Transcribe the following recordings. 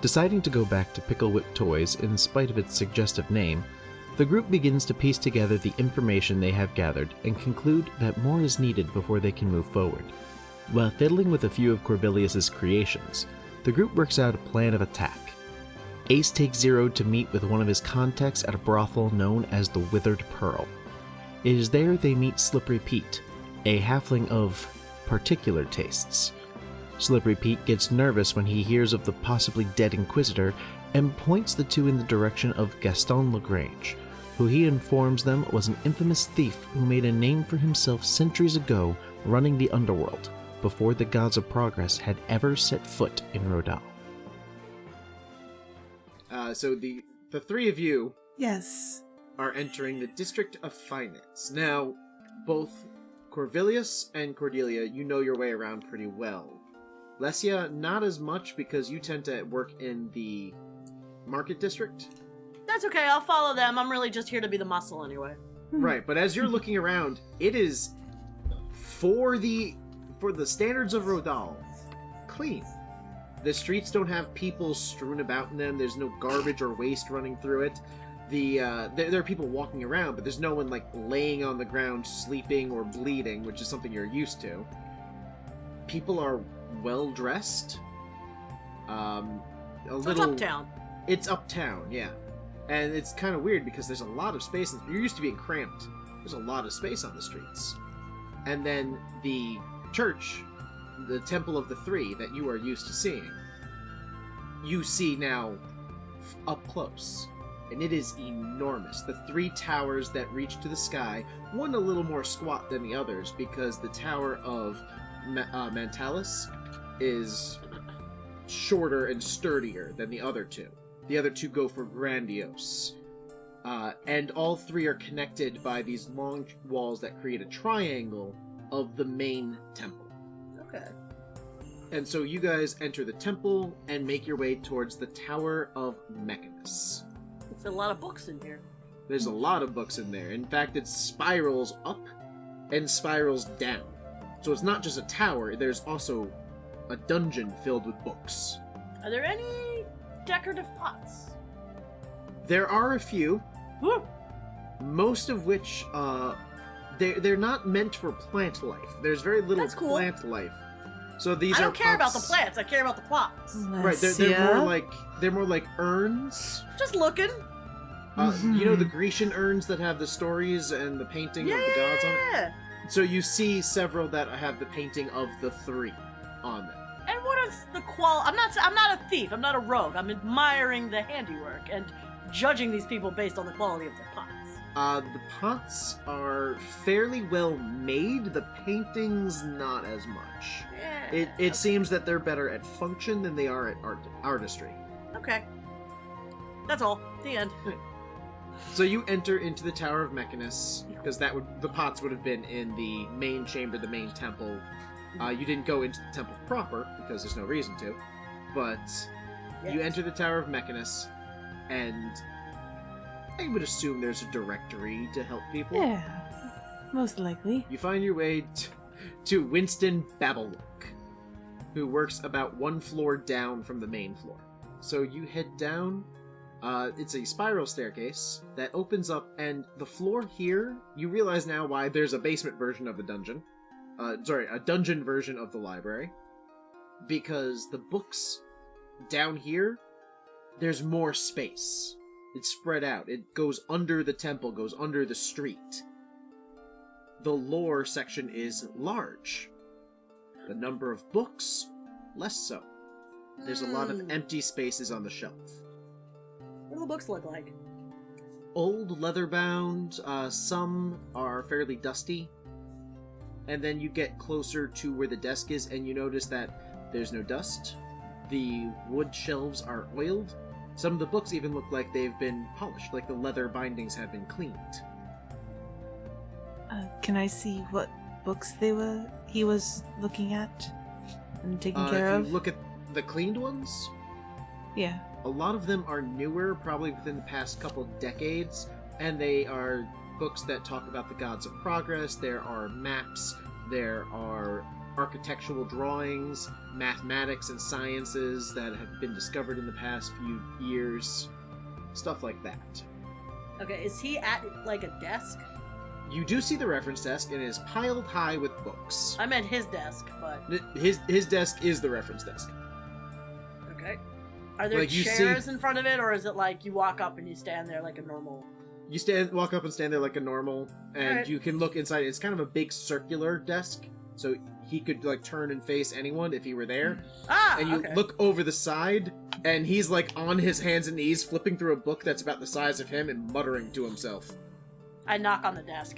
Deciding to go back to Pickle Whip Toys in spite of its suggestive name, the group begins to piece together the information they have gathered and conclude that more is needed before they can move forward. While fiddling with a few of Corvilius' creations, the group works out a plan of attack. Ace takes Zero to meet with one of his contacts at a brothel known as the Withered Pearl. It is there they meet Slippery Pete, a halfling of particular tastes. Slippery Pete gets nervous when he hears of the possibly dead Inquisitor and points the two in the direction of Gaston Lagrange, who he informs them was an infamous thief who made a name for himself centuries ago running the underworld, before the Gods of Progress had ever set foot in Rodal. So the three of you Yes. are entering the District of Finance. Now, both Corvilius and Cordelia, you know your way around pretty well. Lesya, not as much because you tend to work in the Market District. That's okay, I'll follow them. I'm really just here to be the muscle anyway. Right, but as you're looking around, it is, for the standards of Rodal, clean. The streets don't have people strewn about in them. There's no garbage or waste running through it. There are people walking around, but there's no one like laying on the ground sleeping or bleeding, which is something you're used to. People are well dressed. It's uptown. It's uptown, yeah. And it's kind of weird because there's a lot of space. You're used to being cramped. There's a lot of space on the streets. And then the church, the Temple of the Three that you are used to seeing, you see now up close. And it is enormous. The three towers that reach to the sky, one a little more squat than the others because the Tower of Mantalis is shorter and sturdier than the other two. The other two go for grandiose. And all three are connected by these long walls that create a triangle of the main temple. Okay. And so you guys enter the temple and make your way towards the Tower of Mechanus. It's a lot of books in here. There's a lot of books in there. In fact, it spirals up and spirals down. So it's not just a tower, there's also a dungeon filled with books. Are there any decorative pots? There are a few, Woo! most of which, they're not meant for plant life. There's very little That's cool. plant life. So these I are don't care about the pots- plants, I care about the pots. Right, they're more like urns. Just looking. You know the Grecian urns that have the stories and the painting of the gods on it? Yeah. So you see several that have the painting of the three on them. And what is the I'm not a thief, I'm not a rogue. I'm admiring the handiwork and judging these people based on the quality of their pots. The pots are fairly well made, the paintings not as much. Yeah. It seems that they're better at function than they are at artistry. Okay. That's all. The end. So you enter into the Tower of Mechanus, because the pots would have been in the main chamber, the main temple. You didn't go into the temple proper, because there's no reason to, but you enter the Tower of Mechanus, and I would assume there's a directory to help people. Yeah, most likely. You find your way to Winston Babellock, who works about one floor down from the main floor. So you head down. It's a spiral staircase that opens up, and the floor here, you realize now why there's a basement version of the dungeon. A dungeon version of the library. Because the books down here, there's more space. It's spread out. It goes under the temple, goes under the street. The lore section is large. The number of books, less so. There's a lot of empty spaces on the shelf. What do the books look like? Old, leather-bound, some are fairly dusty. And then you get closer to where the desk is, and you notice that there's no dust. The wood shelves are oiled. Some of the books even look like they've been polished, like the leather bindings have been cleaned. Can I see what books he was looking at and taking care of? If you look at the cleaned ones, Yeah. a lot of them are newer, probably within the past couple decades, and they are books that talk about the Gods of Progress. There are maps, there are architectural drawings, mathematics and sciences that have been discovered in the past few years. Stuff like that. Okay, is he at, like, a desk? You do see the reference desk, and it is piled high with books. I meant his desk, but... His desk is the reference desk. Okay. Are there chairs in front of it, or is it like you walk up and you stand there like a normal... You walk up and stand there like a normal, and Right. you can look inside. It's kind of a big circular desk, so he could, like, turn and face anyone if he were there. Ah, And you okay. look over the side, and he's, like, on his hands and knees, flipping through a book that's about the size of him and muttering to himself. I knock on the desk.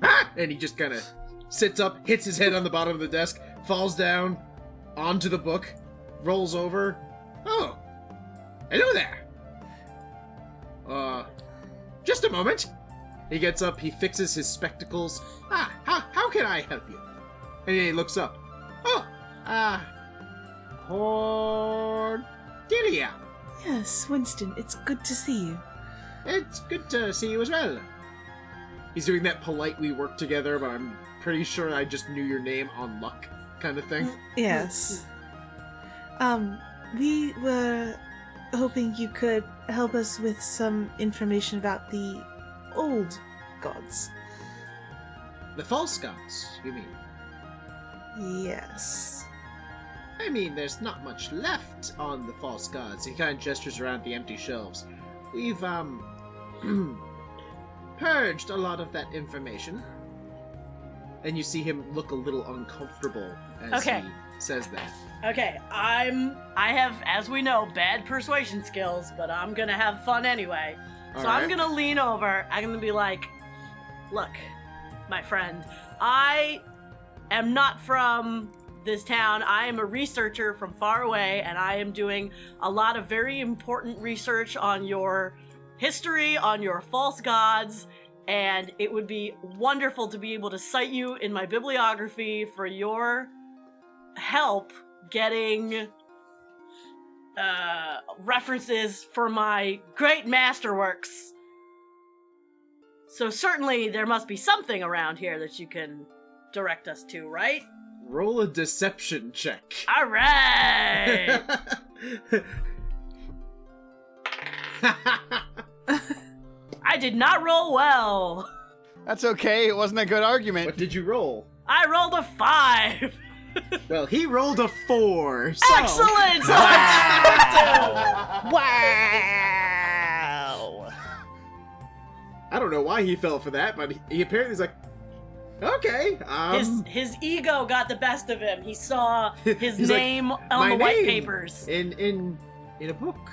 Ah! And he just kind of sits up, hits his head on the bottom of the desk, falls down onto the book, rolls over. Oh, hello there. Just a moment. He gets up, he fixes his spectacles. How can I help you? And he looks up. Oh, Cordelia. Yes, Winston, it's good to see you. It's good to see you as well. He's doing that polite we work together, but I'm pretty sure I just knew your name on luck kind of thing. Yes. We were hoping you could help us with some information about the old gods. The false gods, you mean? Yes. I mean, there's not much left on the false gods. He kind of gestures around the empty shelves. We've, purged a lot of that information. And you see him look a little uncomfortable as he says that. Okay, I have, as we know, bad persuasion skills, but I'm gonna have fun anyway. So I'm gonna lean over, I'm gonna be like, look, my friend, I am not from this town. I am a researcher from far away, and I am doing a lot of very important research on your history, on your false gods, and it would be wonderful to be able to cite you in my bibliography for your help getting references for my great masterworks. So certainly there must be something around here that you can direct us to, right? Roll a deception check. All right. I did not roll well. That's okay, it wasn't a good argument. What did you roll? I rolled a 5. Well, he rolled a 4. So. Excellent! Wow! I don't know why he fell for that, but he apparently is like, okay. His ego got the best of him. He saw his He's name like, on the "My white name papers. in a book.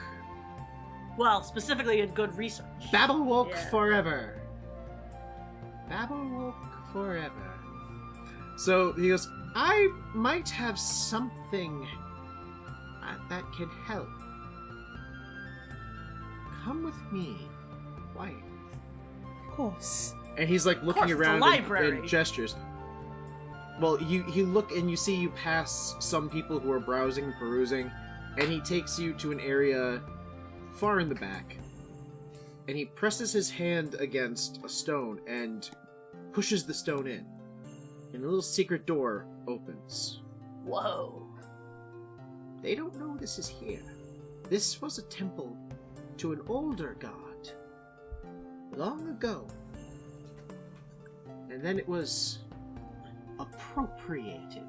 Well, specifically in good research. Babble woke Yeah. forever. Babble woke forever. So he goes, I might have something that can help. Come with me. Why? Of course. And he's like looking it's a around library. and gestures. Well, you look and you see you pass some people who are browsing and perusing, and he takes you to an area far in the back, and he presses his hand against a stone and pushes the stone in, and a little secret door opens. Whoa. They don't know this is here. This was a temple to an older god, long ago. And then it was appropriated.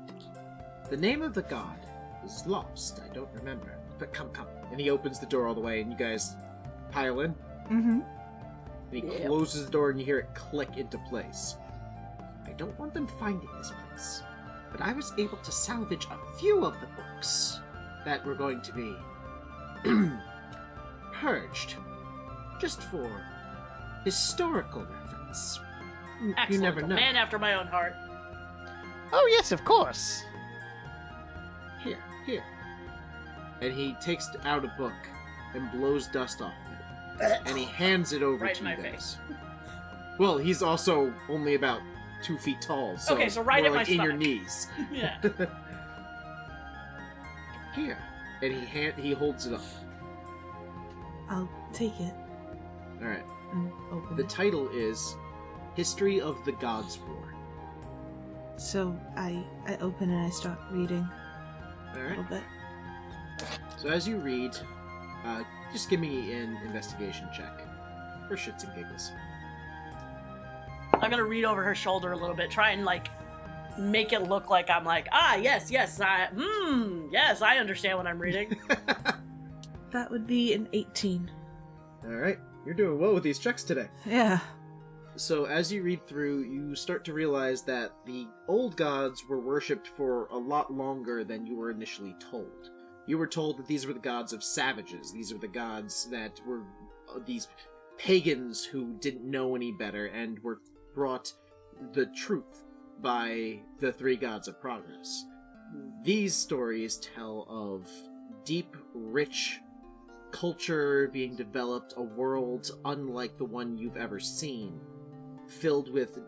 The name of the god is lost, I don't remember. But come. And he opens the door all the way, and you guys pile in. Mm-hmm. And he Yep. closes the door, and you hear it click into place. I don't want them finding this place, but I was able to salvage a few of the books that were going to be purged, just for historical reference. Excellent. You never know. A man after my own heart. Oh yes, of course. Here. And he takes out a book and blows dust off of it. And he hands it over Right to in my you guys. face. Well, he's also only about 2 feet tall, so, Okay, so right more at my like in your stomach. knees. Yeah. Here. And he holds it up. I'll take it Alright. and open The it. title is History of the Gods' War. So I open and I start reading All a right. little bit. So as you read, just give me an investigation check for shits and giggles. I'm gonna read over her shoulder a little bit, try and like make it look like I'm like, yes, yes, I understand what I'm reading. That would be an 18. All right, you're doing well with these checks today. Yeah. So as you read through, you start to realize that the old gods were worshipped for a lot longer than you were initially told. You were told that these were the gods of savages. These were the gods that were these pagans who didn't know any better and were brought the truth by the three gods of progress. These stories tell of deep, rich culture being developed, a world unlike the one you've ever seen, filled with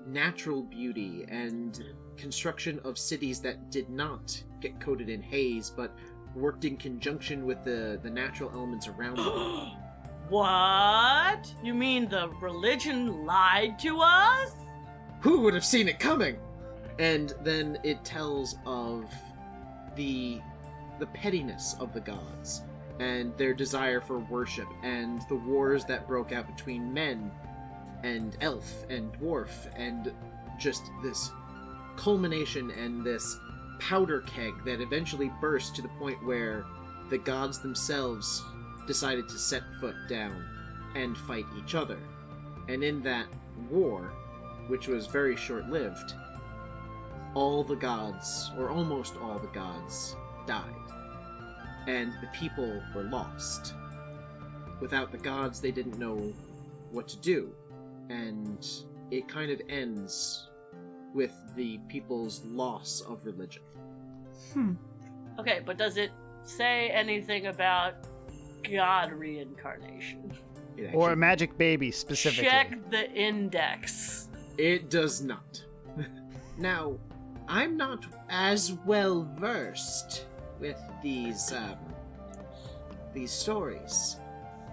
natural beauty and construction of cities that did not get coated in haze, but worked in conjunction with the natural elements around them. What? You mean the religion lied to us? Who would have seen it coming? And then it tells of the pettiness of the gods and their desire for worship and the wars that broke out between men and elf and dwarf and just this culmination and this powder keg that eventually burst to the point where the gods themselves decided to set foot down and fight each other. And in that war, which was very short-lived, all the gods, or almost all the gods, died. And the people were lost. Without the gods, they didn't know what to do. And it kind of ends with the people's loss of religion. Okay, but does it say anything about god reincarnation? It Or a actually- magic baby, specifically. Check the index. It does not. Now, I'm not as well versed with these stories,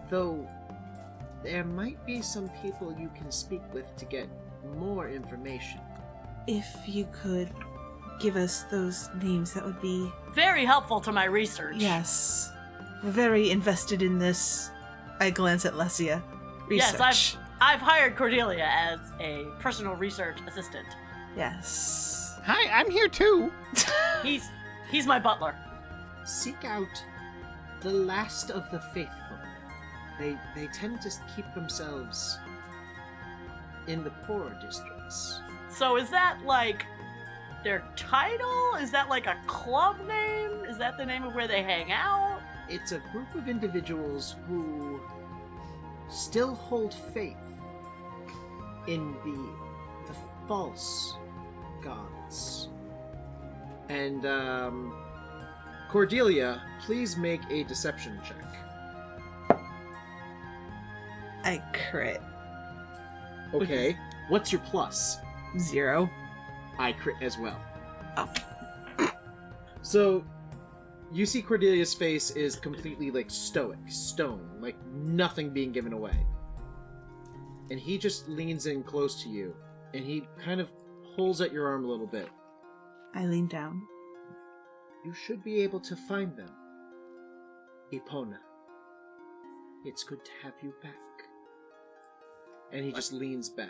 though there might be some people you can speak with to get more information. If you could give us those names, that would be... Very helpful to my research. Yes. We're very invested in this. I glance at Lesya. Research. Yes, I've hired Cordelia as a personal research assistant. Yes. Hi, I'm here too. He's my butler. Seek out the last of the faithful. They tend to keep themselves in the poorer districts. So is that like their title? Is that like a club name? Is that the name of where they hang out? It's a group of individuals who still hold faith in the false gods. And Cordelia, please make a deception check. I crit. Okay. What's your plus? 0. I crit as well. Oh. So, you see Cordelia's face is completely, like, stoic, stone, like nothing being given away. And he just leans in close to you, and he kind of pulls at your arm a little bit. I lean down. You should be able to find them. Epona. It's good to have you back. And he just leans back.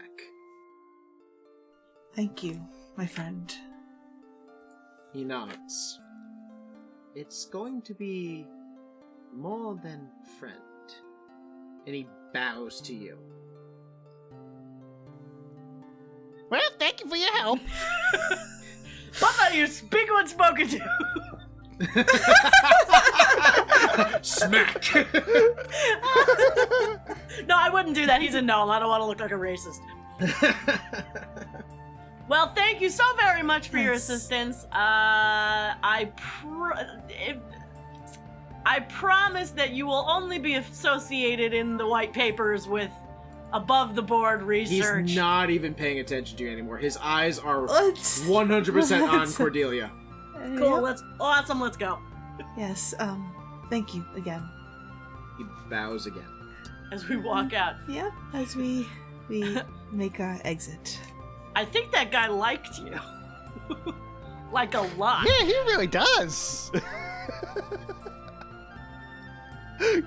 Thank you, my friend. He nods. It's going to be more than friend. And he bows to you. Well, thank you for your help. Butler, you speak when spoken to. Smack! No, I wouldn't do that. He's a gnome. I don't want to look like a racist. Well, thank you so very much for your Yes. assistance. I promise that you will only be associated in the white papers with above-the-board research. He's not even paying attention to you anymore. His eyes are Let's... 100% on let's- Cordelia. Cool. Yep. Let's go. Yes, thank you again. He bows again. As we walk out, Yep, as we make our exit. I think that guy liked you. Like a lot. Yeah, he really does.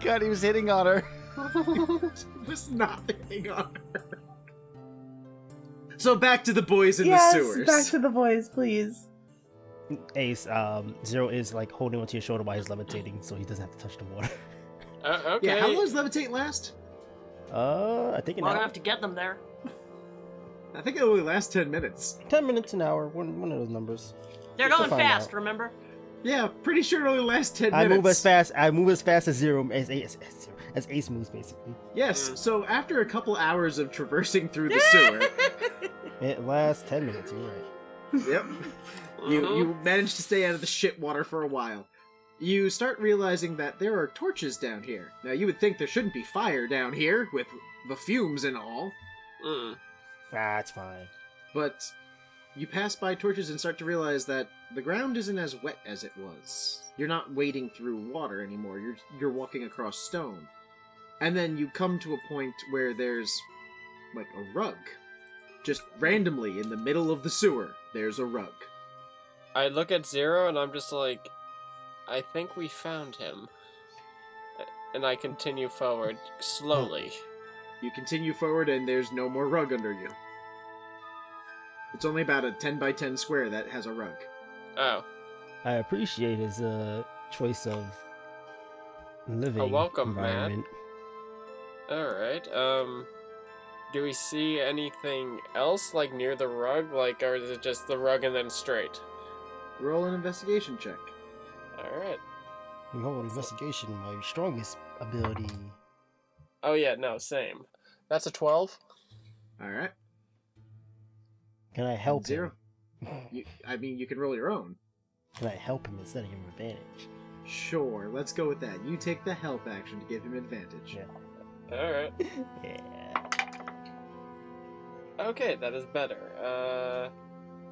God, he was hitting on her. Was not hitting on her. So back to the boys in Yes, the sewers. back to the boys, please. Ace, Zero is like holding onto your shoulder while he's levitating, so he doesn't have to touch the water. Okay. Yeah, how long does levitate last? I think an Long hour. enough to get them there. I think it only lasts 10 minutes. 10 minutes an hour, one of those numbers. They're We'll going find fast, out. remember? Yeah, pretty sure it only lasts 10 I minutes. move as fast as Zero as Ace moves, basically. Yes, so after a couple hours of traversing through the sewer, It lasts 10 minutes. You're right. yep, you manage to stay out of the shit water for a while. You start realizing that there are torches down here. Now, you would think there shouldn't be fire down here, with the fumes and all, It's fine. but you pass by torches and start to realize that the ground isn't as wet as it was. You're not wading through water anymore, you're walking across stone. And then you come to a point where there's, like, a rug. Just randomly, in the middle of the sewer, there's a rug. I look at Zero and I'm just like, I think we found him. And I continue forward, slowly. You continue forward and there's no more rug under you. It's only about a 10 by 10 square that has a rug. Oh. I appreciate his choice of living welcome, man. environment. Alright, do we see anything else, like, near the rug? Like, or is it just the rug and then straight? Roll an investigation check. Alright. You know, investigation, my strongest ability. Oh yeah, no, same. That's a 12? Alright. Can I help Zero. him? You can roll your own. Can I help him instead of give him advantage? Sure, let's go with that. You take the help action to give him advantage. Yeah. Alright. Yeah. Okay, that is better.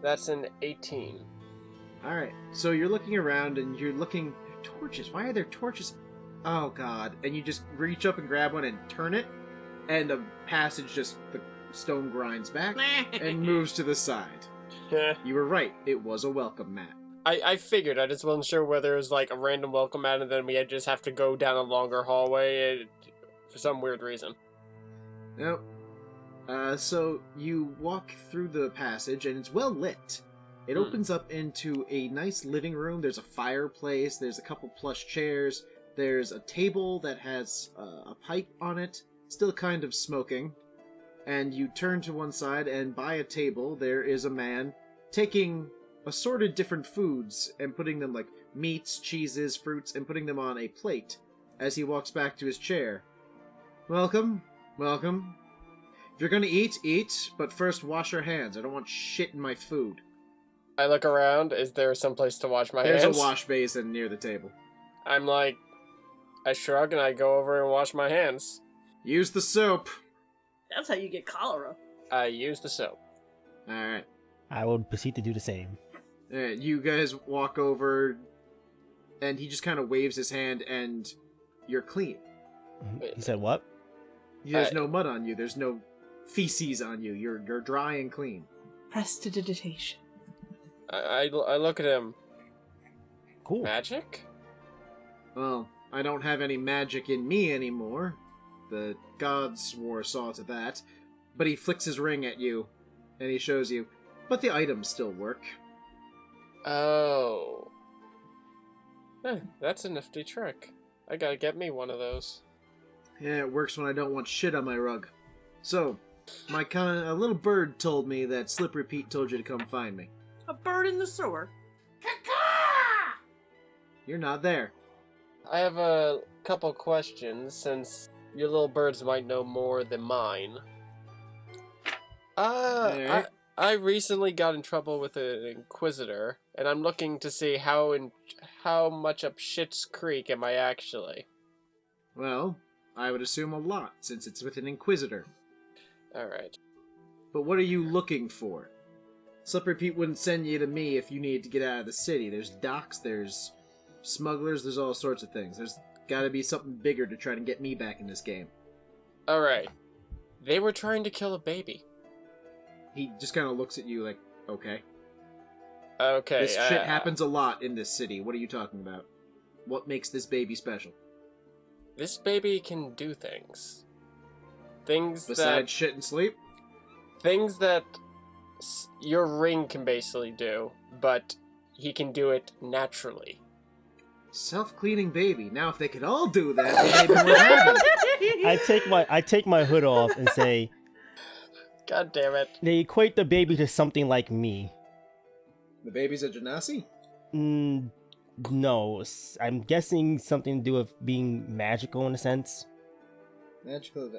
That's an 18. Alright, so you're looking around and you're looking... Torches, why are there torches? Oh god, and you just reach up and grab one and turn it, and a passage just... the stone grinds back and moves to the side. You were right, it was a welcome mat. I figured, I just wasn't sure whether it was like a random welcome mat and then we had just have to go down a longer hallway for some weird reason. Nope. So you walk through the passage and it's well lit. It opens up into a nice living room. There's a fireplace, there's a couple plush chairs, there's a table that has a pipe on it, still kind of smoking. And you turn to one side and by a table there is a man taking assorted different foods and putting them, like meats, cheeses, fruits, and putting them on a plate as he walks back to his chair. Welcome, welcome. If you're gonna eat, eat, but first wash your hands. I don't want shit in my food. I look around, is there some place to wash my There's hands? a wash basin near the table. I'm like, I shrug and I go over and wash my hands. Use the soap. That's how you get cholera. I use the soap. Alright. I will proceed to do the same. Alright, you guys walk over, and he just kind of waves his hand, and you're clean. He said what? There's no mud on you. There's no feces on you. You're dry and clean. Prestidigitation. I look at him. Cool. Magic? Well, I don't have any magic in me anymore. The gods swore saw to that. But he flicks his ring at you, and he shows you. But the items still work. Oh. That's a nifty trick. I gotta get me one of those. Yeah, it works when I don't want shit on my rug. So, a little bird told me that Slippery Pete told you to come find me. A bird in the sewer. You're not there. I have a couple questions, since your little birds might know more than mine. Alright. I recently got in trouble with an inquisitor, and I'm looking to see how much up Shit's Creek am I actually. Well, I would assume a lot, since it's with an inquisitor. Alright. But what are you looking for? Slippery Pete wouldn't send you to me if you needed to get out of the city. There's docks, there's smugglers, there's all sorts of things. There's gotta be something bigger to try to get me back in this game. Alright. They were trying to kill a baby. He just kind of looks at you like, okay. Okay. This shit happens a lot in this city. What are you talking about? What makes this baby special? This baby can do things. Things Besides shit and sleep? Things that your ring can basically do, but he can do it naturally. Self-cleaning baby. Now, if they could all do that, maybe we're having. I take my hood off and say, God damn it. they equate the baby to something like me. The baby's a genasi? No, I'm guessing something to do with being magical in a sense. Magical.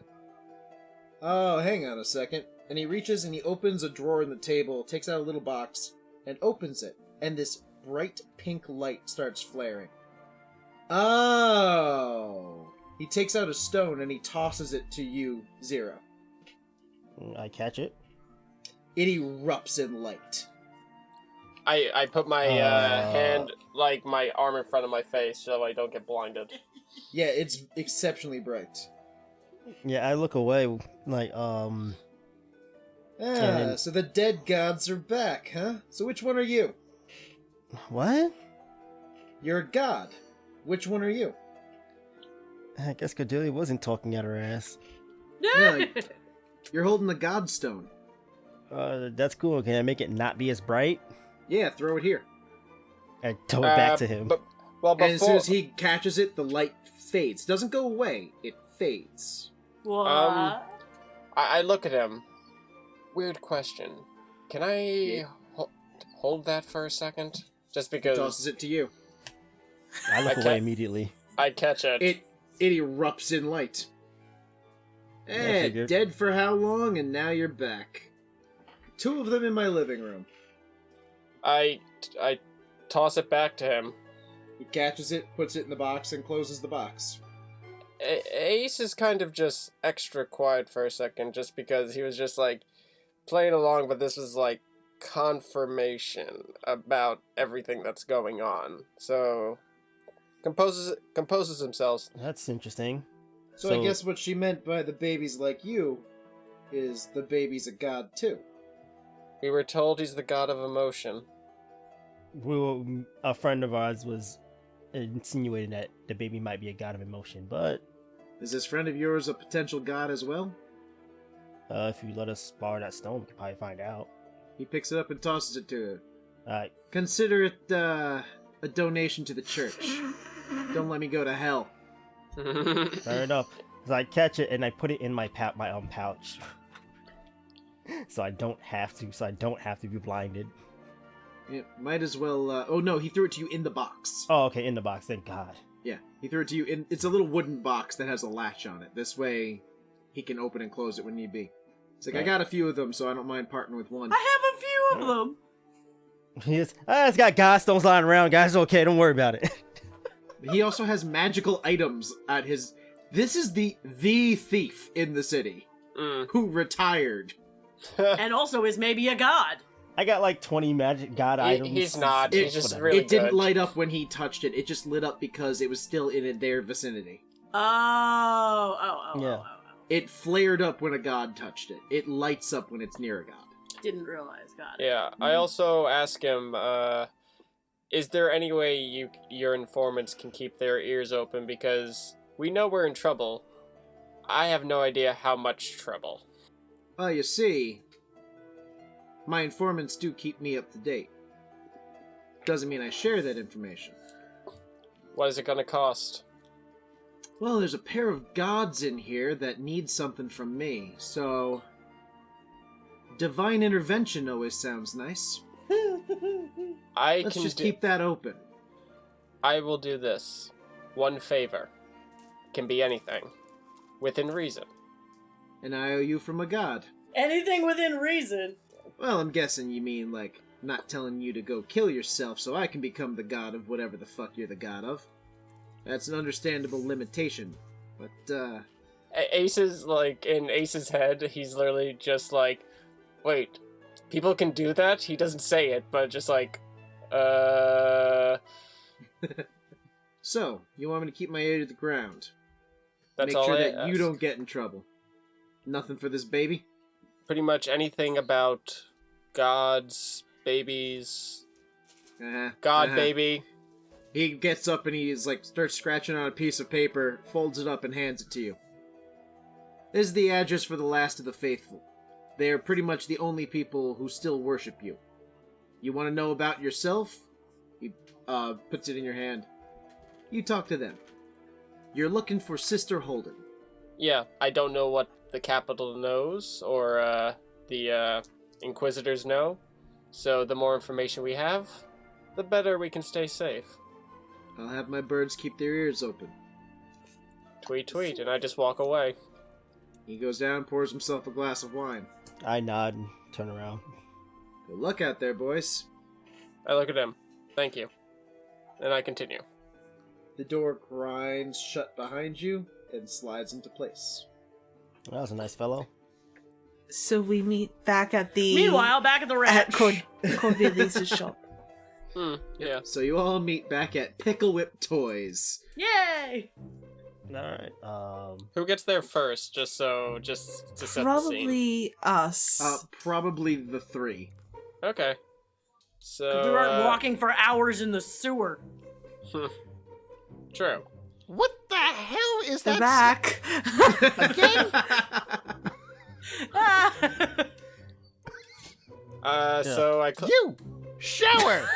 Oh, hang on a second. And he reaches and he opens a drawer in the table, takes out a little box, and opens it. And this bright pink light starts flaring. Oh! He takes out a stone and he tosses it to you, Zero. I catch it. It erupts in light. I put my hand, like my arm in front of my face so I don't get blinded. Yeah, it's exceptionally bright. Yeah, I look away, like, So the dead gods are back, huh? So which one are you? What? You're a god. Which one are you? I guess Cordelia wasn't talking at her ass. No, you're holding the god stone. That's cool. Can I make it not be as bright? Yeah, throw it here. I throw it back to him. Well, And as soon as he catches it, the light fades. Doesn't go away, it fades. What? I look at him. Weird question. Can I hold that for a second? Just because... He tosses it to you. I look away immediately. I catch it. It erupts in light. figured. Dead for how long, and now you're back. 2 of them in my living room. I toss it back to him. He catches it, puts it in the box, and closes the box. Ace is kind of just extra quiet for a second, just because he was just like playing along, but this was like confirmation about everything that's going on. So composes himself. That's interesting. So I guess what she meant by the baby's like you is the baby's a god too. We were told he's the god of emotion. A friend of ours was insinuating that the baby might be a god of emotion, but Is this friend of yours a potential god as well? if you let us borrow that stone, we could probably find out. He picks it up and tosses it to her. Alright. Consider it a donation to the church. Don't let me go to hell. Fair enough. So I catch it and I put it in my pouch. so I don't have to be blinded. Yeah, might as well. Oh no, he threw it to you in the box. Oh, okay, in the box. Thank God. Yeah, he threw it to you in. It's a little wooden box that has a latch on it. This way, he can open and close it when need be. It's like, I got a few of them, so I don't mind parting with one. I have a few of them. It's got God stones lying around, guys. Okay, don't worry about it. He also has magical items at his. This is the thief in the city who retired. And also is maybe a god. I got like 20 magic god items. He's not. He's just Whatever. really It didn't good. light up when he touched it. It just lit up because it was still in their vicinity. Oh. It flared up when a god touched it. It lights up when it's near a god. Didn't realize, god. Yeah, I also ask him, is there any way your informants can keep their ears open? Because we know we're in trouble. I have no idea how much trouble. Well, you see, my informants do keep me up to date. Doesn't mean I share that information. What is it gonna cost? Well, there's a pair of gods in here that need something from me, so... Divine intervention always sounds nice. Let's just keep that open. I will do this. One favor. Can be anything. Within reason. An IOU from a god. Anything within reason. Well, I'm guessing you mean, like, not telling you to go kill yourself so I can become the god of whatever the fuck you're the god of. That's an understandable limitation, but, Ace's, like, in Ace's head, he's literally just like, wait, people can do that? He doesn't say it, but just like, So, you want me to keep my ear to the ground? That's Make all sure I that you ask. don't get in trouble. Nothing for this baby? Pretty much anything about gods, babies, God, baby. He gets up and he's like, starts scratching on a piece of paper, folds it up and hands it to you. This is the address for the last of the faithful. They are pretty much the only people who still worship you. You want to know about yourself? He puts it in your hand. You talk to them. You're looking for Sister Holden. Yeah, I don't know what the Capitol knows, or the Inquisitors know. So the more information we have, the better we can stay safe. I'll have my birds keep their ears open. Tweet, tweet, and I just walk away. He goes down and pours himself a glass of wine. I nod and turn around. Good luck out there, boys. I look at him. Thank you. And I continue. The door grinds shut behind you and slides into place. That was a nice fellow. So we meet back at the... Meanwhile, back at the ranch. Corvilius' shop. Yeah. So you all meet back at Pickle Whip Toys. Yay! Alright, Who gets there first, just to set the scene? Probably us. Probably the three. Okay. So, We weren't walking for hours in the sewer. True. What the hell is They're that? back. Again? So I You! Shower!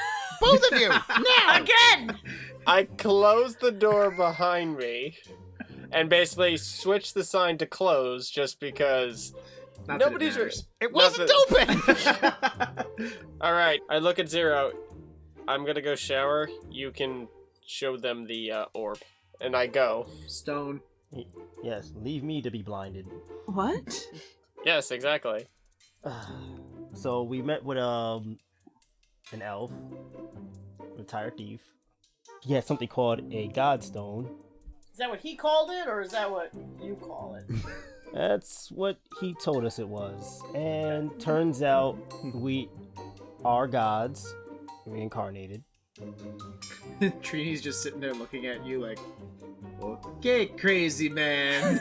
Both of you! Now! Again! I close the door behind me and basically switch the sign to close just because Not that it nobody's... matters. It wasn't open! Alright, I look at Zero. I'm gonna go shower. You can show them the orb. And I go. Stone. yes, leave me to be blinded. What? Yes, exactly. So we met with an elf, retired thief. He had something called a godstone. Is that what he called it, or is that what you call it? That's what he told us it was. And turns out we are gods, reincarnated. Trini's just sitting there looking at you like, okay, crazy man.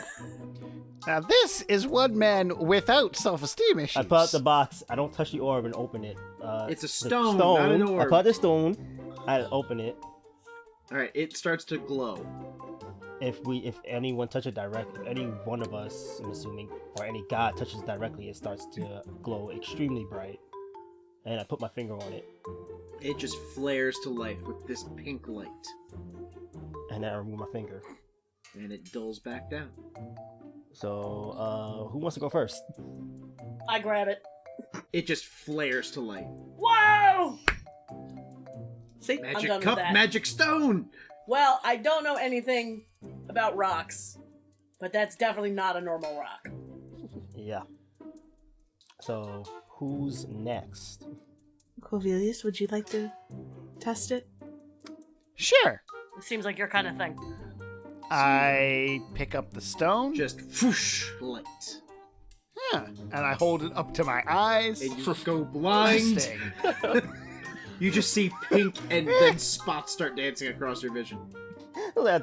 Now this is one man without self-esteem issues. I pull out the box. I don't touch the orb and open it. It's a the stone, not an orb. I pull out the stone. I open it. Alright, it starts to glow. If anyone touches it directly, any one of us, I'm assuming, or any god touches it directly, it starts to glow extremely bright. And I put my finger on it. It just flares to life with this pink light. And then I remove my finger. And it dulls back down. So, who wants to go first? I grab it. It just flares to light. Whoa! See? I'm Magic done with cup, that. magic stone! Well, I don't know anything about rocks, but that's definitely not a normal rock. Yeah. So, who's next? Corvilius, would you like to test it? Sure. It seems like your kind of thing. I pick up the stone. Just whoosh, light. Huh. And I hold it up to my eyes. And you go blind. Interesting. You just see pink and then spots start dancing across your vision.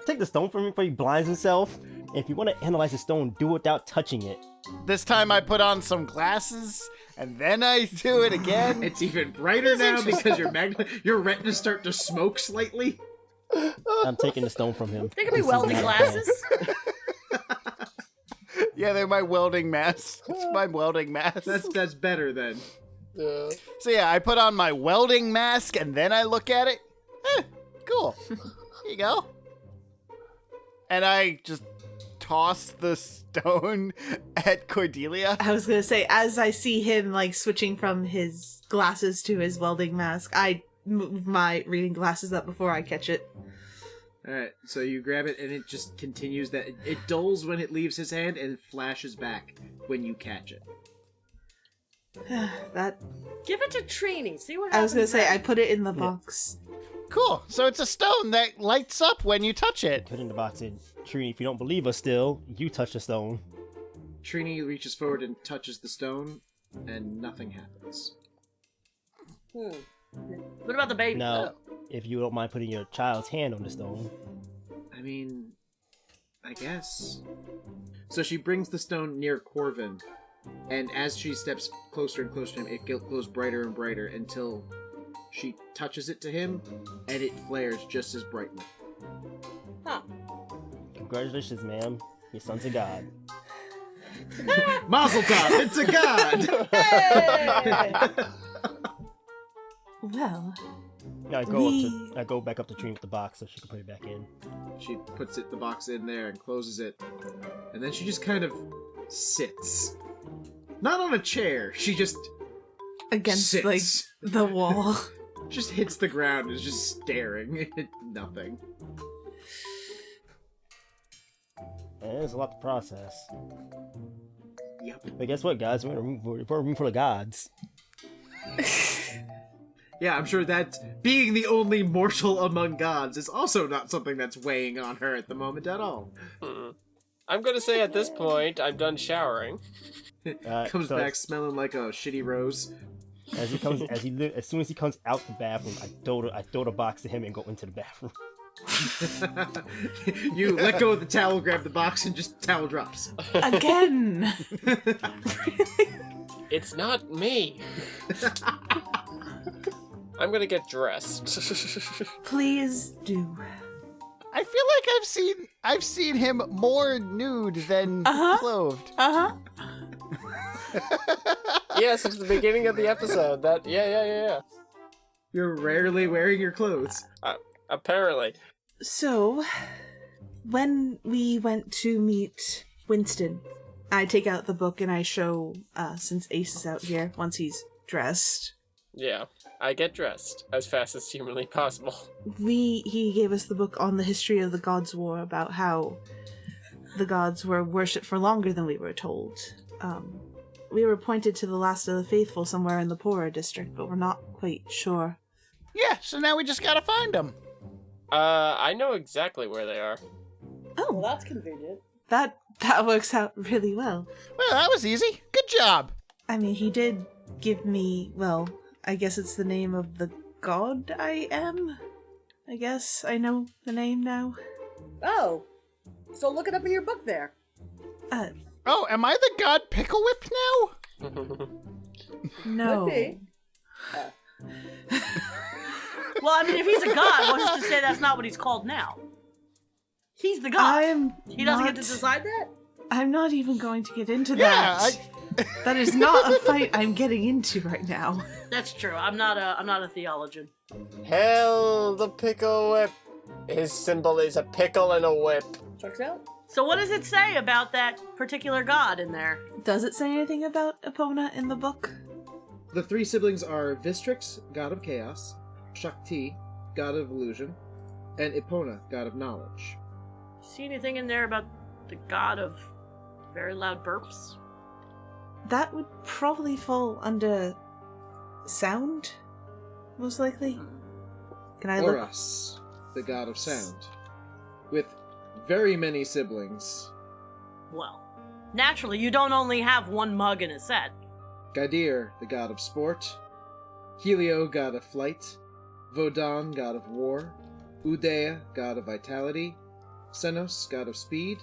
Take the stone from him before he blinds himself. If you want to analyze the stone, do it without touching it. This time I put on some glasses, and then I do it again. It's even brighter now because your retinas start to smoke slightly. I'm taking the stone from him. They could be This is welding not a glasses. Yeah, they're my welding mask. It's my welding mask. That's better then. Yeah. So yeah, I put on my welding mask, and then I look at it. Cool. Here you go. And I just toss the stone at Cordelia. I was gonna say, as I see him like switching from his glasses to his welding mask, I move my reading glasses up before I catch it. Alright, so you grab it and it just continues that. It dulls when it leaves his hand and flashes back when you catch it. That Give it to Trini. See what happens. I was gonna say, then. I put it in the box. Cool. So it's a stone that lights up when you touch it. Put it in the box and Trini, if you don't believe us still, you touch the stone. Trini reaches forward and touches the stone, and nothing happens. What about the baby? Now, if you don't mind putting your child's hand on the stone. I mean, I guess. So she brings the stone near Corvin, and as she steps closer and closer to him, it glows brighter and brighter until She touches it to him, and it flares just as brightly. Huh. Congratulations, ma'am. Your son's a god. Mazel tov! It's a god! Hey! Well, I go back up the tree with the box so she can put it back in. She puts the box in there and closes it. And then she just kind of sits. Not on a chair, she just against sits. like the wall. Just hits the ground and is just staring at nothing. And there's a lot to process. Yep. But guess what, guys? We're in a room full of gods. Yeah, I'm sure that being the only mortal among gods is also not something that's weighing on her at the moment at all. I'm gonna say at this point, I'm done showering. Comes so back smelling like a shitty rose. as soon as he comes out the bathroom, I throw the box to him and go into the bathroom. You let go of the towel, grab the box, and just towel drops. Again! It's not me. I'm gonna get dressed. Please do. I feel like I've seen him more nude than clothed. Yeah, since the beginning of the episode. Yeah. You're rarely wearing your clothes. Apparently. So, when we went to meet Winston, I take out the book and I show, since Ace is out here, once he's dressed. Yeah, I get dressed as fast as humanly possible. He gave us the book on the history of the Gods' War, about how the gods were worshipped for longer than we were told. We were pointed to the last of the faithful somewhere in the poorer district, but we're not quite sure. Yeah, so now we just gotta find him. I know exactly where they are. Oh, Well, that's convenient. that works out really well. Well, that was easy. Good job. I mean, he did give me, well, I guess it's the name of the god I am? I guess I know the name now. Oh, so look it up in your book there. Oh, am I the god Pickle Whip now? No. Could be. Well, I mean, if he's a god, what's to say that's not what he's called now? He's the god. He doesn't get to decide that? I'm not even going to get into Yeah, that. That is not a fight I'm getting into right now. That's true. I'm not a theologian. Hell, the pickle whip. His symbol is a pickle and a whip. Checks out. So what does it say about that particular god in there? Does it say anything about Epona in the book? The three siblings are Vistrix, god of chaos, Shakti, god of illusion, and Epona, god of knowledge. See anything in there about the god of very loud burps? That would probably fall under sound, most likely. Can I look? Horus, the god of sound, with very many siblings. Well, naturally, you don't only have one mug in a set. Gadir, the god of sport, Helio, god of flight, Vodan, god of war, Udea, god of vitality, Senos, god of speed,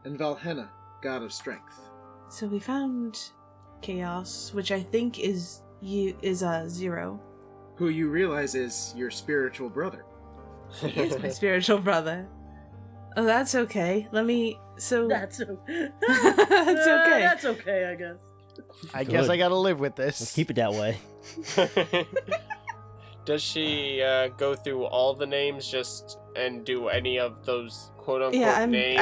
and Valhenna, god of strength. So we found Chaos, which I think is a Zero. Who you realize is your spiritual brother. He is my spiritual brother. Oh, that's okay. That's okay. That's That's okay. That's okay, I guess. I guess I gotta live with Let's this. keep it that way. Does she go through all the names and do any of those quote unquote names?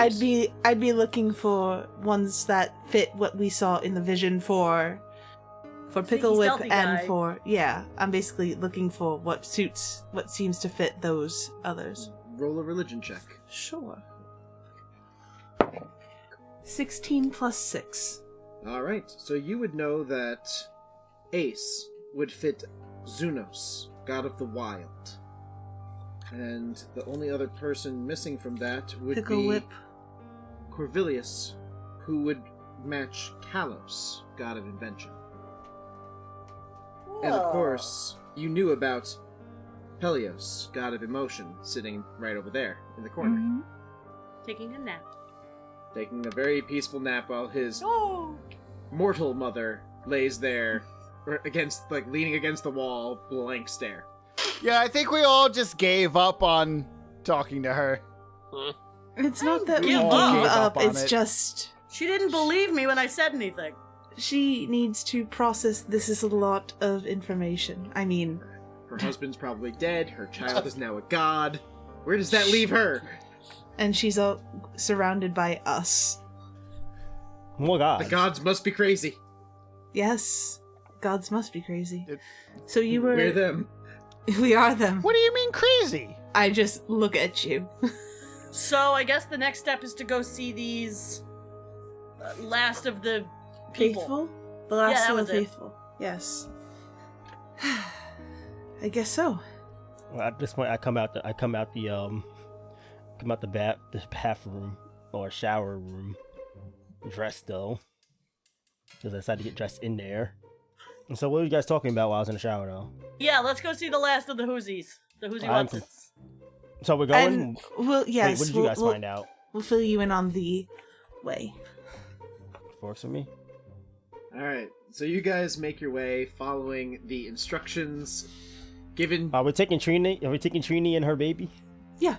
I'd be looking for ones that fit what we saw in the vision for Pickle Whip stealthy and guy. for I'm basically looking for what seems to fit those others. Roll a religion check. Sure. 16 plus 6. Alright, so you would know that Ace would fit Zunos, god of the wild. And the only other person missing from that would Pickle be Whip. Corvilius, who would match Kalos, god of invention. And of course, you knew about Pelios, god of emotion, sitting right over there in the corner, Mhm. Taking a nap. taking a very peaceful nap while his Oh! mortal mother lays there, or leaning against the wall, blank stare. Yeah, I think we all just gave up on talking to her. It's not that we give gave up up, on it's it. just She didn't believe me when I said anything. she needs to process this is a lot of information. I mean, Her husband's probably dead. Her child is now a god. Where does that leave her? and she's surrounded by us. More gods. The gods must be crazy. Yes, gods must be crazy. It- So you were... We're them. We are them. What do you mean crazy? I just look at you. So I guess the next step is to go see these last of the people. Faithful? The last that of was the it. faithful. Yes. I guess so. Well, at this point, I come out the bathroom or shower room, dressed though, because I decided to get dressed in there. And so, what were you guys talking about while I was in the shower, though? Yeah, let's go see the last of the Whoosies. The Whoosie I'm Wutsies. So we're going. And we'll, yes, Wait, what did you guys find out? We'll fill you in on the way. Works for me. Alright, so you guys make your way following the instructions given. Are we taking Trini? Are we taking Trini and her baby? Yeah.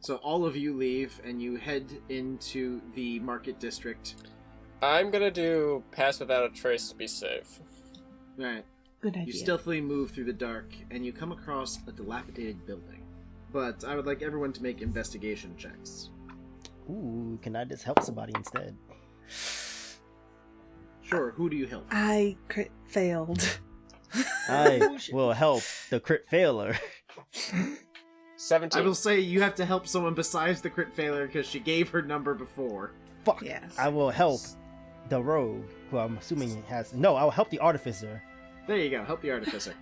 So all of you leave and you head into the market district. I'm gonna do pass without a trace to be safe. Alright, Good idea. you stealthily move through the dark and you come across a dilapidated building. But I would like everyone to make investigation checks. Ooh, can I just help somebody instead? Sure, who do you help? I crit failed. I will help the crit failer. 17. I will say you have to help someone besides the crit failure because she gave her number before. Fuck. Yes. I will help the rogue, who I'm assuming has. No, I will help the artificer. There you go, help the artificer.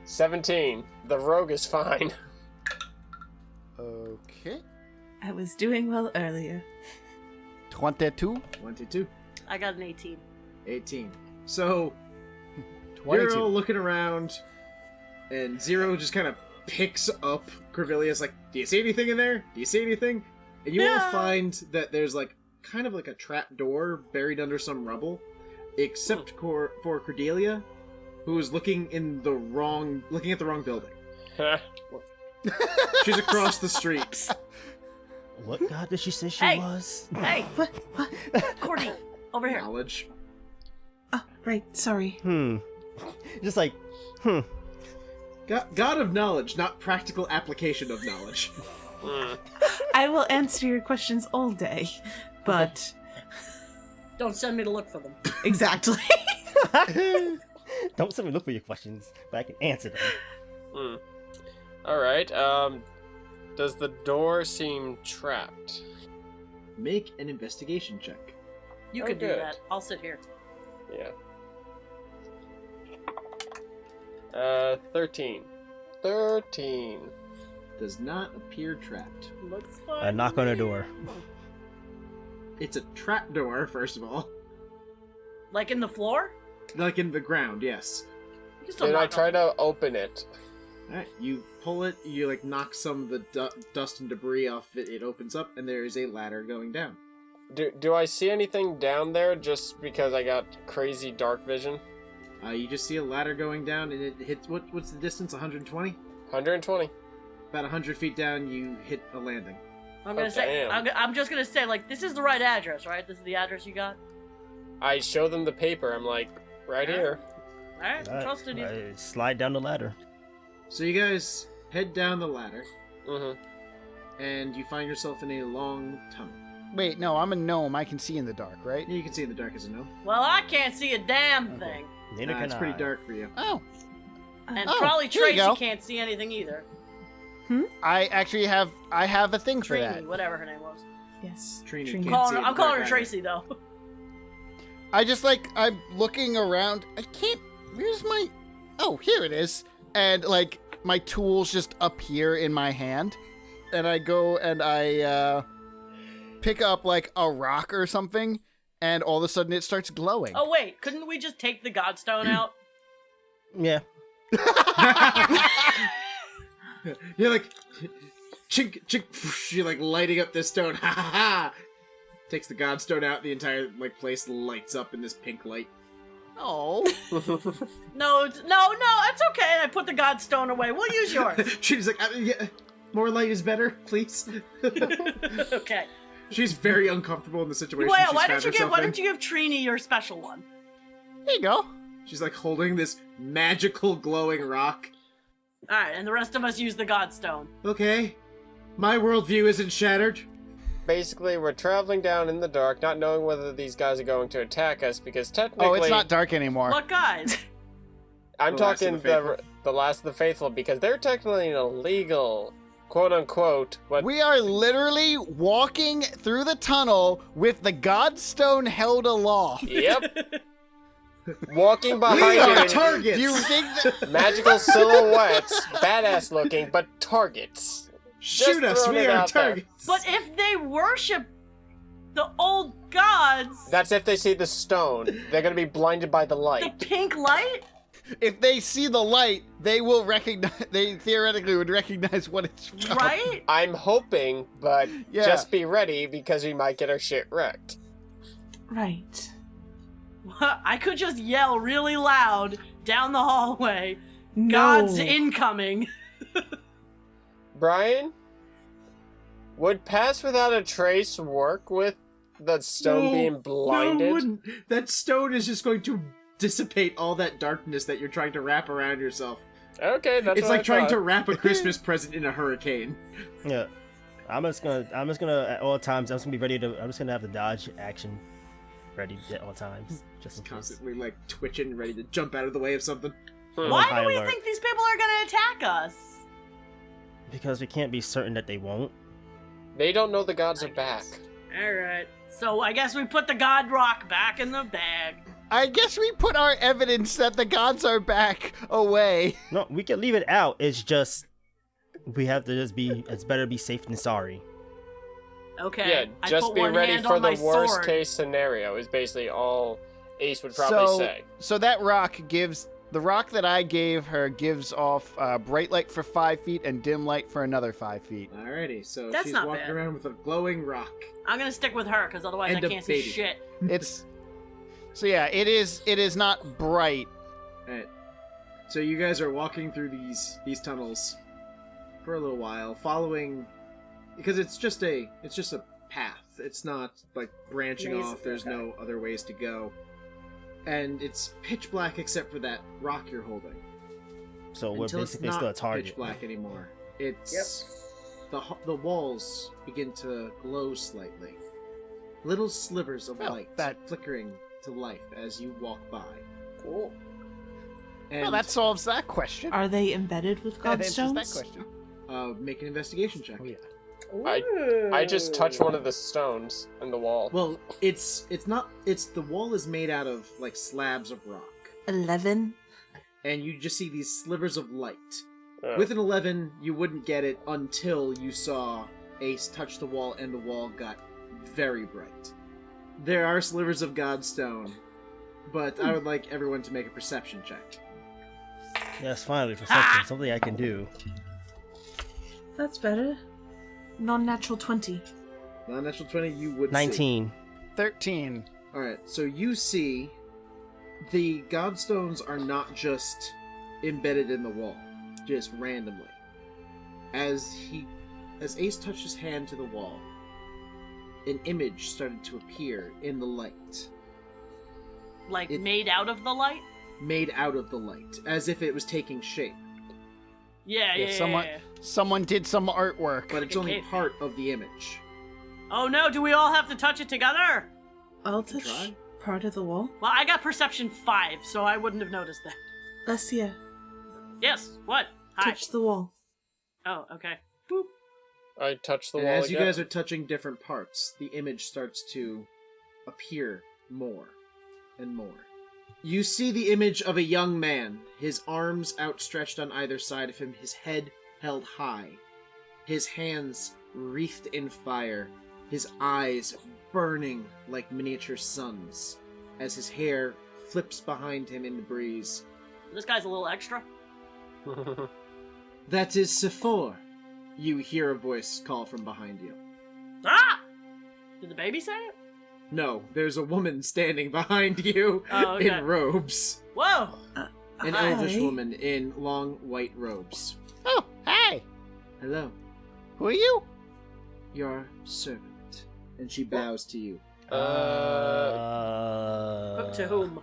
17. The rogue is fine. Okay. I was doing well earlier. 22. 22. I got an 18. 18. So, 22. you're all looking around, and Zero just kind of picks up Corvilius, like, do you see anything in there? Do you see anything? And you all No. find that there's, like, kind of like a trap door buried under some rubble, except for Cordelia, who is looking at the wrong building. She's across the street. What god did she say she Hey! was? Hey, What? What? Cordy, over here. Knowledge. Oh, right. Sorry. Just like, God of knowledge, not practical application of knowledge. I will answer your questions all day, but Don't send me to look for them. exactly. Don't send me look for your questions, but I can answer them. Alright, does the door seem trapped? Make an investigation check. You Oh, can do good. that. I'll sit here. Yeah. 13. 13. Does not appear trapped. Looks fine. I knock on the door. It's a trap door, first of all. Like in the floor? Like in the ground, yes. You can still Did I knock try on to open it? Alright, you pull it, you like knock some of the dust and debris off it, it opens up, and there is a ladder going down. Do I see anything down there just because I got crazy dark vision? You just see a ladder going down, and it hits, what's the distance, 120? 120. About 100 feet down, you hit a landing. I'm gonna Oh, say. damn. I'm just gonna say, like, this is the right address, right? This is the address you got. I show them the paper. I'm like, right here. All right, trusted you. I slide down the ladder. So you guys head down the ladder, Mm-hmm. and you find yourself in a long tunnel. Wait, no, I'm a gnome. I can see in the dark, right? You can see in the dark as a gnome. Well, I can't see a damn thing, Neither can It's I. pretty dark for you. Oh, and Oh, probably here you Tracy go. can't see anything either. I actually have a thing for that. Trini, whatever her name was. Yes. Trini Trini. can't see in the I'm calling dark her either. Tracy though. I'm looking around. I can't. Where's my? Oh, here it is. And like my tools just appear in my hand, and I go and I pick up like a rock or something, and all of a sudden it starts glowing. Oh wait, couldn't we just take the Godstone out? Yeah. You're like, chink, chink, whoosh, you're like lighting up this stone. Ha ha ha! Takes the godstone out, the entire like place lights up in this pink light. Oh. No, it's okay. I put the Godstone away. We'll use yours. She's like, yeah, more light is better, please. Okay. She's very uncomfortable in the situation. Wait, she's why found don't herself in. you give Trini your special one? There you go. She's like holding this magical glowing rock. Alright, and the rest of us use the Godstone. Okay. My worldview isn't shattered. Basically, we're traveling down in the dark, not knowing whether these guys are going to attack us, because technically... Oh, it's not dark anymore. What guys? I'm The Last of talking the Faithful. the Last of the Faithful, because they're technically an illegal, quote-unquote, but We are literally walking through the tunnel with the Godstone held aloft. Yep. Walking We behind are it, targets! Do you think that... magical silhouettes, badass looking, but targets. Shoot us, throwing we it are out there. targets! But if they worship the old gods, That's if they see the stone. They're gonna be blinded by the the light. pink light? If they see the light, they will recognize... They theoretically would recognize what it's from. Right? I'm hoping, but Yeah. just be ready, because we might get our shit wrecked. Right. I could just yell really loud down the hallway, No. God's incoming. Brian? Would Pass Without a Trace work with the stone being blinded? No, it wouldn't. That stone is just going to dissipate all that darkness that you're trying to wrap around yourself. Okay, that's It's what like I trying thought. to wrap a Christmas present in a hurricane. Yeah. I'm just gonna at all times. I'm just gonna have the dodge action ready at all times, just in case. Constantly like twitching, ready to jump out of the way of something. Why High do we alert. think these people are gonna attack us? Because we can't be certain that they won't. They don't know the gods are back. Alright. So I guess we put the God Rock back in the bag. I guess we put our evidence that the gods are back away. No, we can leave it out. It's just we have to just be. It's better to be safe than sorry. Okay. Yeah, I just put be one ready hand for on the my worst sword. case scenario is basically all Ace would probably say. So that rock gives... The rock that I gave her gives off bright light for 5 feet and dim light for another 5 feet. Alrighty, so That's she's not walking bad. around with a glowing rock. I'm gonna stick with her, because otherwise And I a can't baby. see shit. It's... So yeah, it is not bright. Alright. So you guys are walking through these tunnels for a little while, following because it's just a path. It's not like branching Maze, off. There's okay. no other ways to go. And it's pitch black except for that rock you're holding. So we're Until basically it's still a not target. pitch black anymore. It's the walls begin to glow slightly. Little slivers of Well, light that- flickering to life as you walk by. Cool. And Well, that solves that question. Are they embedded with That answers that godstones? question. make an investigation check. Oh yeah. I just touched one of the stones in the wall. Well, it's the wall is made out of like slabs of rock, 11. and you just see these slivers of light. Oh. With an 11, you wouldn't get it until you saw Ace touch the wall, and the wall got very bright. There are slivers of Godstone, but I would like everyone to make a perception check. Yes, finally perception, something I can do. That's better. Non-natural 20. Non-natural 20, you would see. 19. 13. Alright, so you see the Godstones are not just embedded in the wall, just randomly. As Ace touched his hand to the wall, an image started to appear in the light, Like, It- made out of the light? made out of the light, as if it was taking shape. Yeah. Someone did some artwork. But it's only part of the image. Oh no, do we all have to touch it together? I'll touch Try. part of the wall. Well, I got perception 5, so I wouldn't have noticed that. Lesya, Yes, what? Hi. touch the wall. Oh, okay. Boop. I touched the And wall as again. you guys are touching different parts, the image starts to appear more and more. You see the image of a young man, his arms outstretched on either side of him, his head held high, his hands wreathed in fire, his eyes burning like miniature suns, as his hair flips behind him in the breeze. This guy's a little extra. That is Sephor. You hear a voice call from behind you. Ah! Did the baby say it? No, there's a woman standing behind you Oh, okay. in robes. Whoa! An Hi. elvish woman in long white robes. Oh, hi. Hello, Who are you? your servant. And she bows to you. To whom?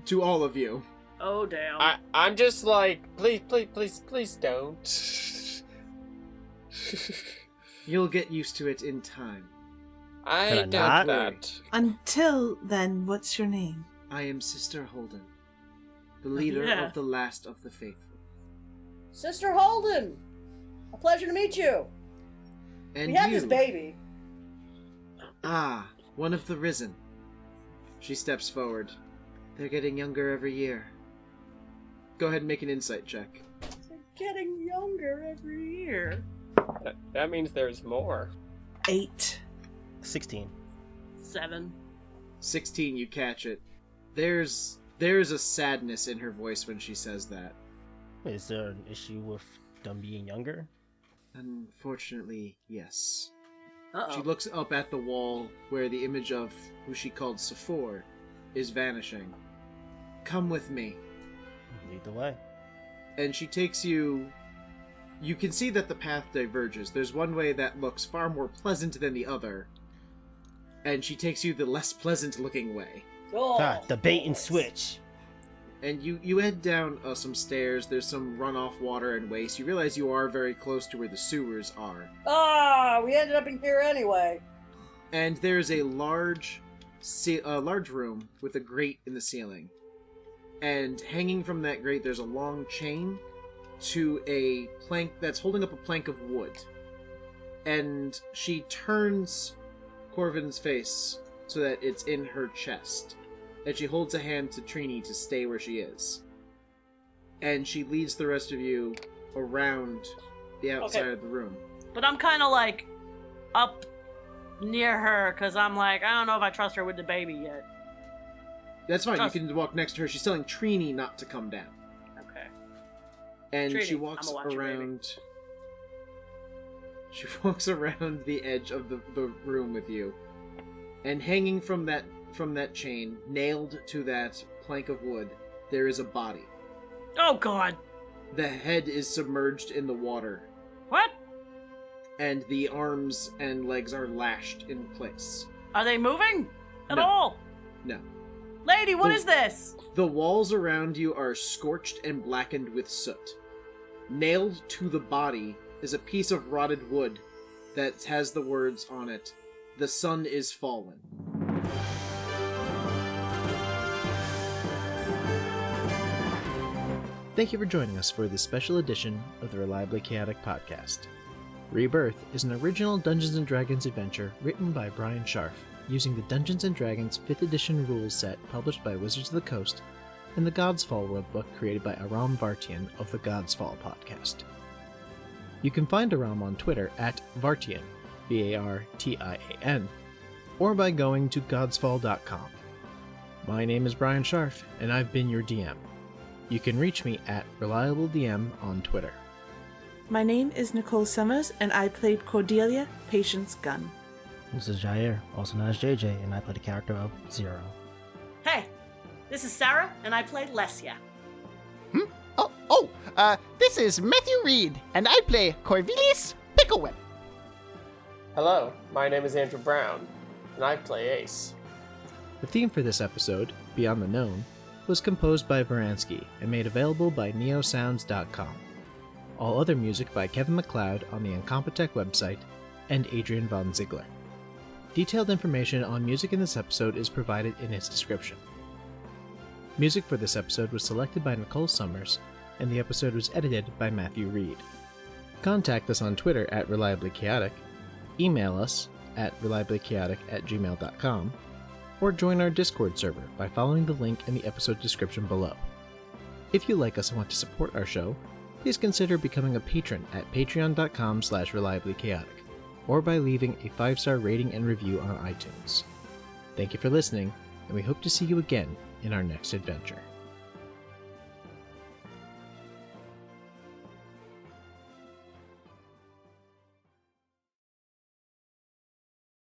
To all of you. Oh, damn. I'm just like, please don't. You'll get used to it in time. I Can I doubt not? that. Until then, what's your name? I am Sister Holden, the leader Yeah. of the last of the faithful. Sister Holden! A pleasure to meet you. And We have you, this baby. Ah, one of the risen. She steps forward. They're getting younger every year. Go ahead and make an insight check. They're getting younger every year. That means there's more. 8. 16. 7. 16, you catch it. There's a sadness in her voice when she says that. Is there an issue with them being younger? Unfortunately, yes. Uh-oh. She looks up at the wall where the image of who she called Sephor is vanishing. Come with me. Lead the way. And she takes you... You can see that the path diverges. There's one way that looks far more pleasant than the other. And she takes you the less pleasant looking way. Oh. God, the bait and switch. And you head down some stairs. There's some runoff water and waste. You realize you are very close to where the sewers are. Ah, we ended up in here anyway. And there's a large room with a grate in the ceiling. And hanging from that grate, there's a long chain to a plank that's holding up a plank of wood. And she turns Corvin's face so that it's in her chest. And she holds a hand to Trini to stay where she is. And she leads the rest of you around the outside Okay. of the room. But I'm kind of like up near her because I'm like, I don't know if I trust her with the baby yet. That's fine, Trust- you can walk next to her. She's telling Trini not to come down. Okay. And Trini, she walks I'ma watch your baby. around. She walks around the edge of the room with you, and hanging from that chain, nailed to that plank of wood, there is a body. Oh, God. The head is submerged in the water, What? and the arms and legs are lashed in place. Are they moving at No. all? No. Lady, what The- is this? The walls around you are scorched and blackened with soot. Nailed to the body is a piece of rotted wood that has the words on it, "The sun is fallen." Thank you for joining us for this special edition of the Reliably Chaotic podcast. Rebirth is an original Dungeons & Dragons adventure written by Bryan Scharf, using the Dungeons & Dragons 5th edition rules set published by Wizards of the Coast and the God's Fall rulebook created by Aram Vartian of the God's Fall podcast. You can find Aram on Twitter at Vartian, Vartian, or by going to godsfall.com. My name is Bryan Scharf, and I've been your DM. You can reach me at ReliableDM on Twitter. My name is Nicole Summers, and I played Cordelia, Patience Gunn. This is Jair, also known as JJ, and I play the character of Zero. Hey, this is Sara, and I play Lesya. This is Matthew Reed, and I play Corvilius Picklewhip. Hello, my name is Andrew Brown, and I play Ace. The theme for this episode, Beyond the Known, was composed by Varansky and made available by neosounds.com. All other music by Kevin MacLeod on the Incompetech website and Adrian von Ziegler. Detailed information on music in this episode is provided in its description. Music for this episode was selected by Nicole Summers, and the episode was edited by Matthew Reed. Contact us on Twitter at Reliably Chaotic, email us at reliablychaotic@gmail.com, or join our Discord server by following the link in the episode description below. If you like us and want to support our show, please consider becoming a patron at patreon.com/reliablychaotic, or by leaving a 5-star rating and review on iTunes. Thank you for listening, and we hope to see you again in our next adventure.